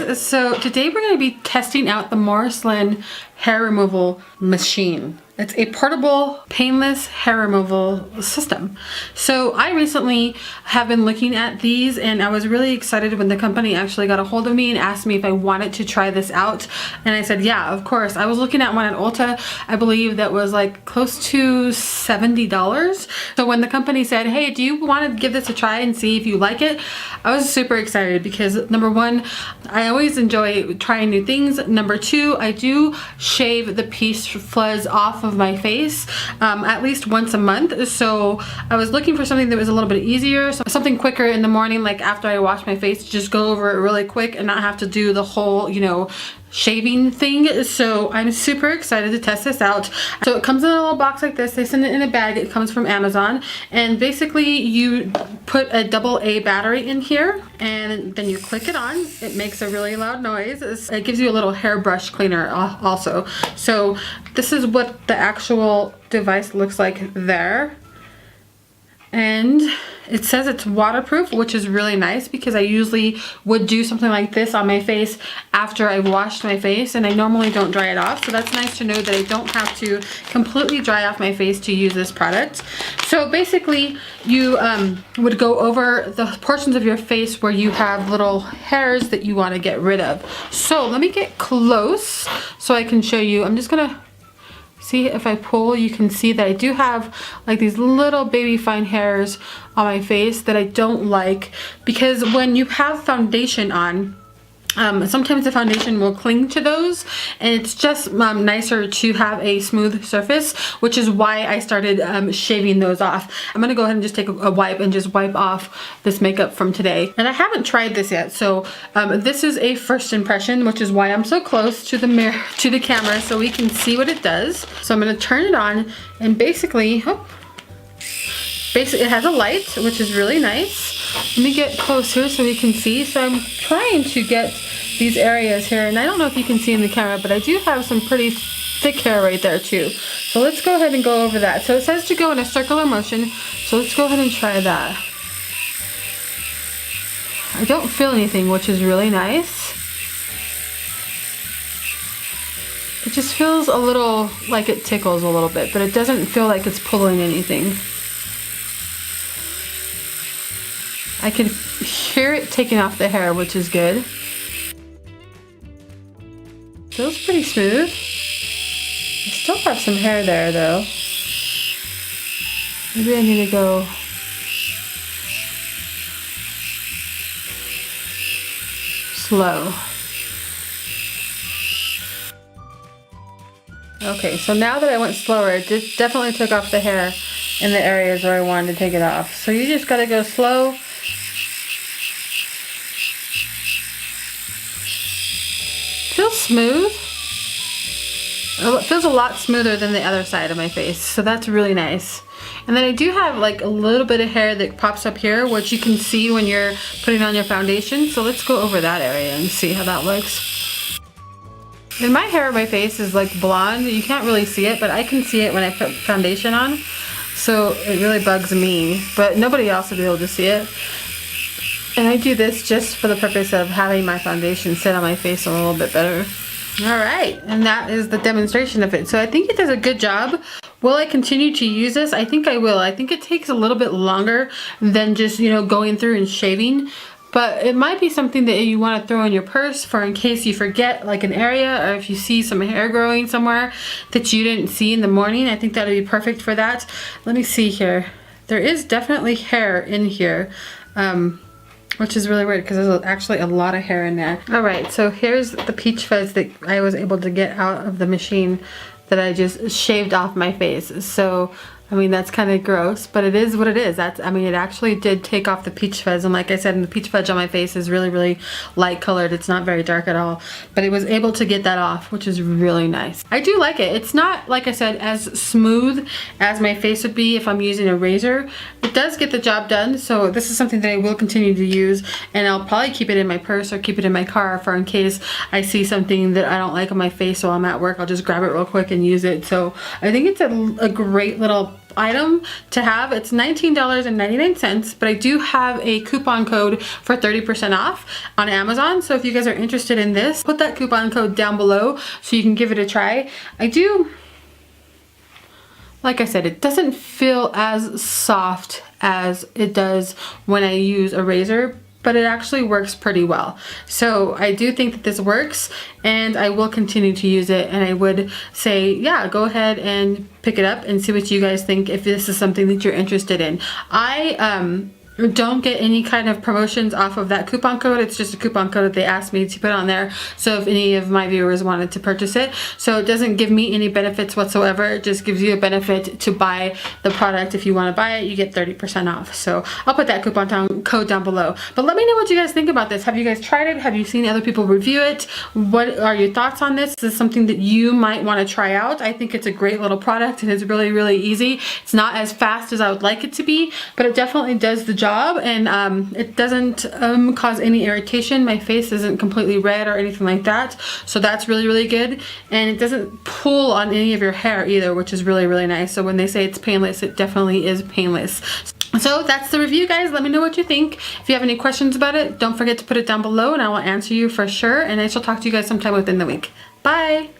guys, so today we're going to be testing out the Moreslan hair removal machine. It's a portable, painless hair removal system. So I recently have been looking at these and I was really excited when the company actually got a hold of me and asked me if I wanted to try this out. And I said, yeah, of course. I was looking at one at Ulta, I believe that was like close to $70. So when the company said, hey, do you want to give this a try and see if you like it? I was super excited because number one, I always enjoy trying new things. Number two, I do shave the piece fuzz off of my face at least once a month. So I was looking for something that was a little bit easier, so something quicker in the morning, like after I wash my face, just go over it really quick and not have to do the whole, you know, shaving thing. So I'm super excited to test this out. So it comes in a little box like this. They send it in a bag. It comes from Amazon, and basically you put a AA battery in here and then you click it on. It makes a really loud noise. It gives you a little hairbrush cleaner also. So this is what the actual device looks like there. And it says it's waterproof, which is really nice because I usually would do something like this on my face after I've washed my face, and I normally don't dry it off. So that's nice to know that I don't have to completely dry off my face to use this product. So basically you would go over the portions of your face where you have little hairs that you want to get rid of. So let me get close so I can show you. I'm just gonna see if I pull, you can see that I do have like these little baby fine hairs on my face that I don't like, because when you have foundation on, sometimes the foundation will cling to those, and it's just nicer to have a smooth surface, which is why I started shaving those off. I'm gonna go ahead and just take a wipe and just wipe off this makeup from today. And I haven't tried this yet, so this is a first impression, which is why I'm so close to the mirror, to the camera, so we can see what it does. So I'm gonna turn it on, and basically, it has a light, which is really nice. Let me get closer so we can see. So I'm trying to get these areas here, and I don't know if you can see in the camera, but I do have some pretty thick hair right there too. So let's go ahead and go over that. So it says to go in a circular motion, so let's go ahead and try that. I don't feel anything, which is really nice. It just feels a little like it tickles a little bit, but it doesn't feel like it's pulling anything. I can hear it taking off the hair, which is good. Feels pretty smooth. I still have some hair there though. Maybe I need to go slow. Okay, so now that I went slower, it just definitely took off the hair in the areas where I wanted to take it off. So you just gotta go slow. Feels smooth. It feels a lot smoother than the other side of my face, so that's really nice. And then I do have like a little bit of hair that pops up here, which you can see when you're putting on your foundation. So let's go over that area and see how that looks. And my hair on my face is like blonde. You can't really see it, but I can see it when I put foundation on. So it really bugs me, but nobody else will be able to see it. And I do this just for the purpose of having my foundation sit on my face a little bit better. Alright, and that is the demonstration of it. So I think it does a good job. Will I continue to use this? I think I will. I think it takes a little bit longer than just, you know, going through and shaving. But it might be something that you want to throw in your purse for in case you forget like an area, or if you see some hair growing somewhere that you didn't see in the morning. I think that would be perfect for that. Let me see here. There is definitely hair in here. Which is really weird because there's actually a lot of hair in there. Alright, so here's the peach fuzz that I was able to get out of the machine that I just shaved off my face. So, I mean, that's kind of gross, but it is what it is. I mean, it actually did take off the peach fuzz, and like I said, the peach fuzz on my face is really, really light colored. It's not very dark at all, but it was able to get that off, which is really nice. I do like it. It's not, like I said, as smooth as my face would be if I'm using a razor. It does get the job done, so this is something that I will continue to use, and I'll probably keep it in my purse or keep it in my car for in case I see something that I don't like on my face while I'm at work. I'll just grab it real quick and use it. So I think it's a great little item to have. It's $19.99, but I do have a coupon code for 30% off on Amazon. So if you guys are interested in this, put that coupon code down below so you can give it a try. Like I said, it doesn't feel as soft as it does when I use a razor, but it actually works pretty well. So I do think that this works, and I will continue to use it, and I would say, yeah, go ahead and pick it up and see what you guys think if this is something that you're interested in. I don't get any kind of promotions off of that coupon code. It's just a coupon code that they asked me to put on there, so if any of my viewers wanted to purchase it. So it doesn't give me any benefits whatsoever. It just gives you a benefit to buy the product. If you want to buy it, you get 30% off. So I'll put that coupon code down below. But let me know what you guys think about this. Have you guys tried it? Have you seen other people review it? What are your thoughts on this? Is this something that you might want to try out? I think it's a great little product, and it's really, really easy. It's not as fast as I would like it to be, but it definitely does the job. And it doesn't cause any irritation. My face isn't completely red or anything like that, so that's really, really good. And it doesn't pull on any of your hair either, which is really, really nice. So when they say it's painless, it definitely is painless. So that's the review, guys. Let me know what you think. If you have any questions about it, don't forget to put it down below and I will answer you for sure, and I shall talk to you guys sometime within the week. Bye.